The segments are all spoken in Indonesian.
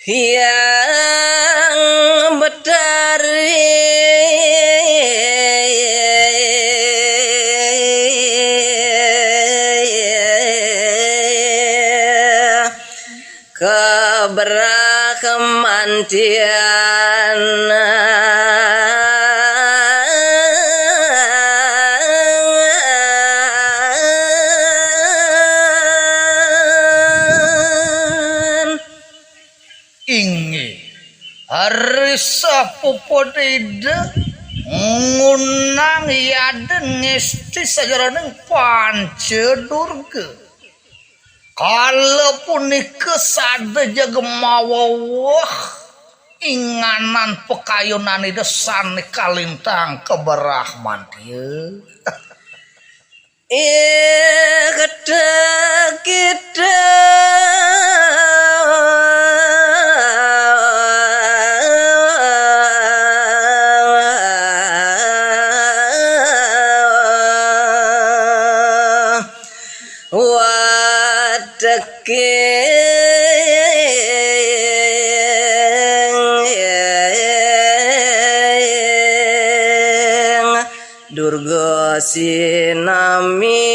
yang betari keberakamantian Arisa pupodida ngunang yaden ngesti sajaraneng pancedurga kalau punika sada jagemawawah inganan pekayunan desan kalintang keberahman dia kita Durga sinami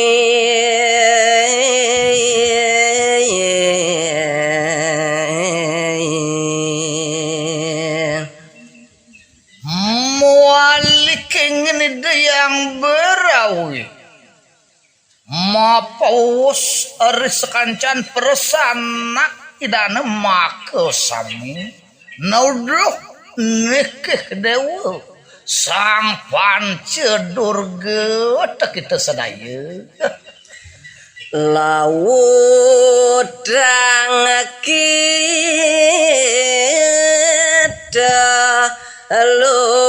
mualik ingin yang berawi mapaus aris kancan persanak idana maka sami nauduh nikih dewa sang pancedurga tak kita sadaya laut kita lumaku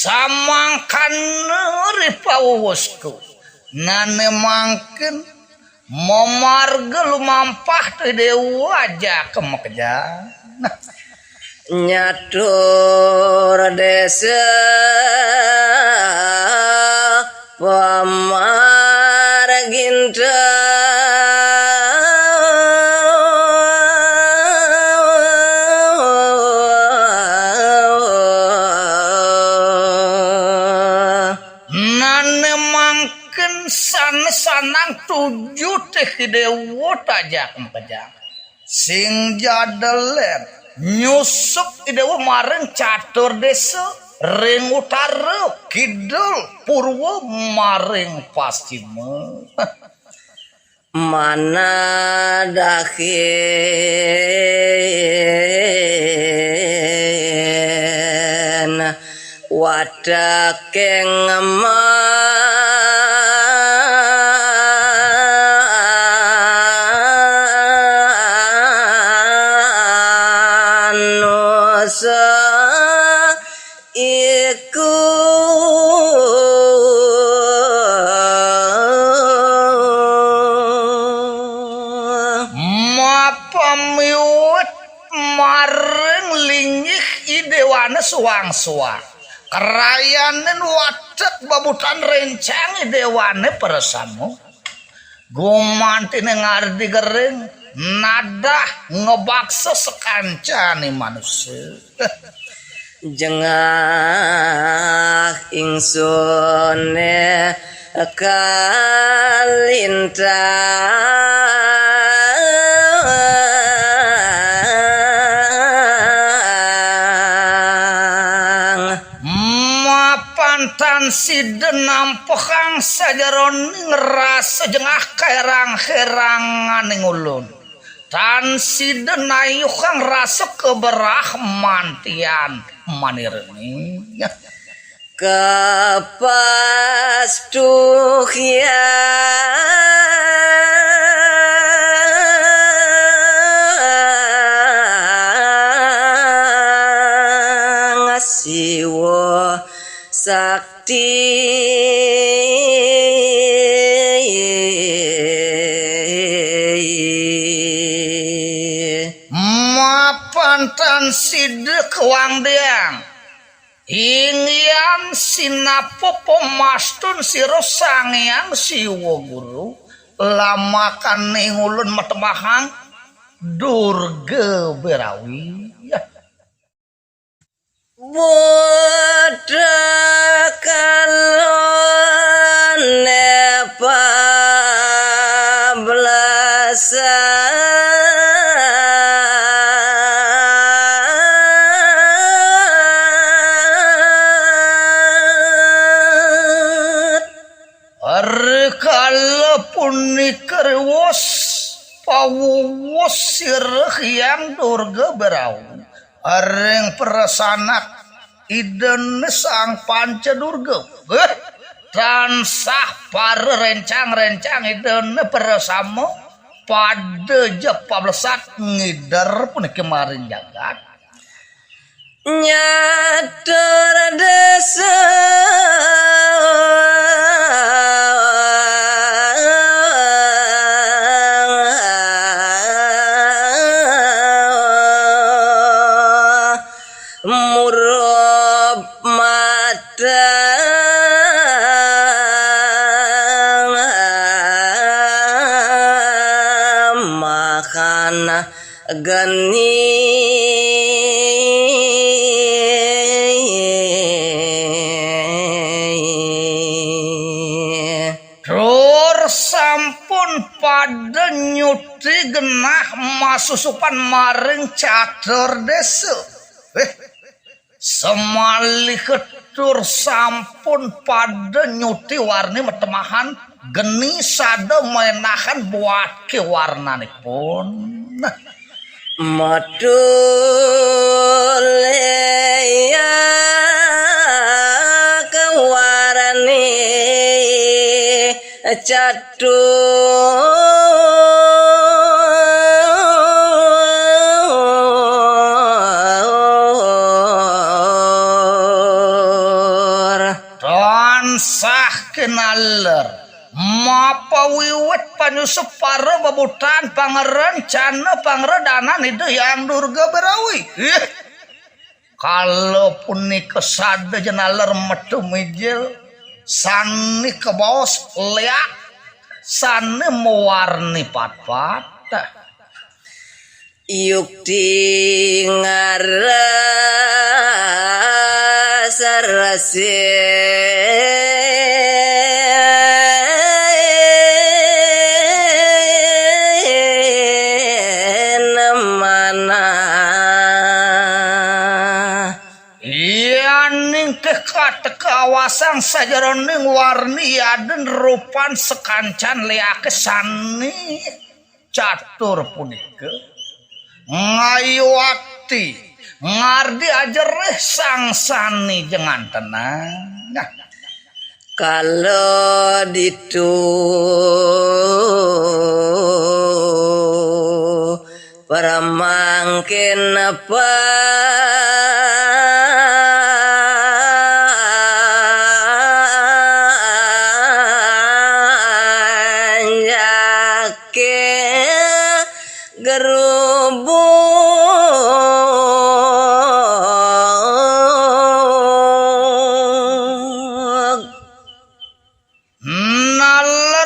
samangkan ripawusku nane mangken memarga lumampah teh dewa aja kemekeja nyatur desa pamarginta sanang tujuh teh dewa tajak empejang sing jadelen nyusup dewa mareng catur desa ring utara kidul purwa maring pasima mana dahin wadak suang-suang kerayanen watak babutan rencang dewane persamu gumantine ngardi gering nadah ngebaksa sekancane manusia jengah ingsun kalintang siden nampekang sajaron ngerasa jengah kerang-kerangan ulun tan siden ayuhang rasa keberahmantian manirni kepastuhya ngasiwa sakti mapantan side kewang deang ingyan sinapo pemastun siro sangyang siwa guru lamakan ulun matemahang Durga Berawi ya. Budak kalon nepa punikar wos pawus sireh yang Durga Berawi areng perasanak iden sang panca Durga tansah para rencang-rencang iden perasamo pada jepablesak ngidar pun kemarin jagat nyatur desa murub mata makan geni sampun pada nyuti genah masusupan maring catur desa semali ketur sampun pada nyuti warni metemahan geni sada menahan buat ke warnanipun madul ya kewarani catur tansah kenaler mapa wiwit panyusup para bebutan pangerencana pangeredanan itu yang Durga Berawi kalaupun ni kesada jenaler metu mijil sani ke bos liak sani mewarni pat-pat yukti ngarasa mana ning teka kawasan sajaroning warni aden rupan sekancan liake sani catur punika ngayuakti ngardi ajereh sang sani jangan tenang nah. Kalau ditu para mangkin apa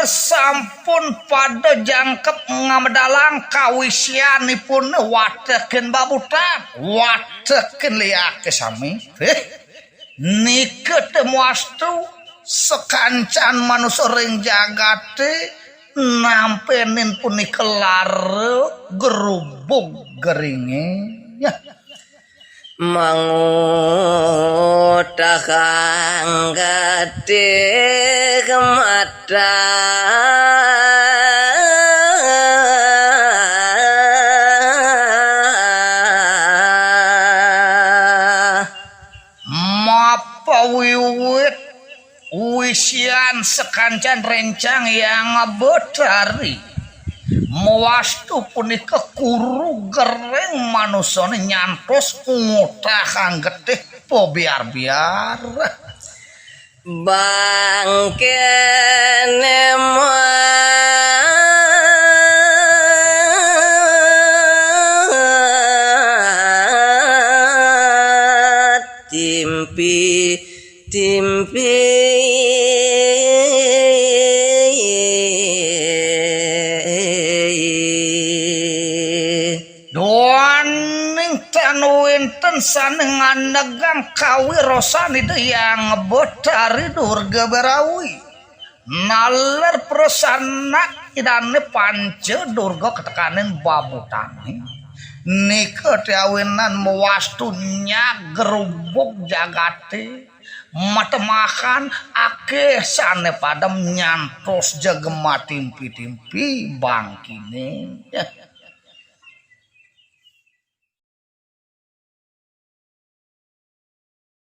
sampun pada jangkep ngamendalang kawisyanipun watekeun babutan watekeun liake sami nike teu muastu sekancan manusia ring jagate nampenin punika lara gerubug geringe mangutahang gade mata mapa wiwit wisian sekancan rencang yang betari mewastu punika kuru gereng manusane nyantos ngutahang getih po biar-biar bangkene timpi doaning tanu enten sanengan negang kawirosan itu yang ngebotari durga berawi nalar persana idane pance durga ketekanin babutani nika tiawinan mewastunya gerubuk jagate matemakan akeh sane padam nyantos jagema timpi-timpi bangkine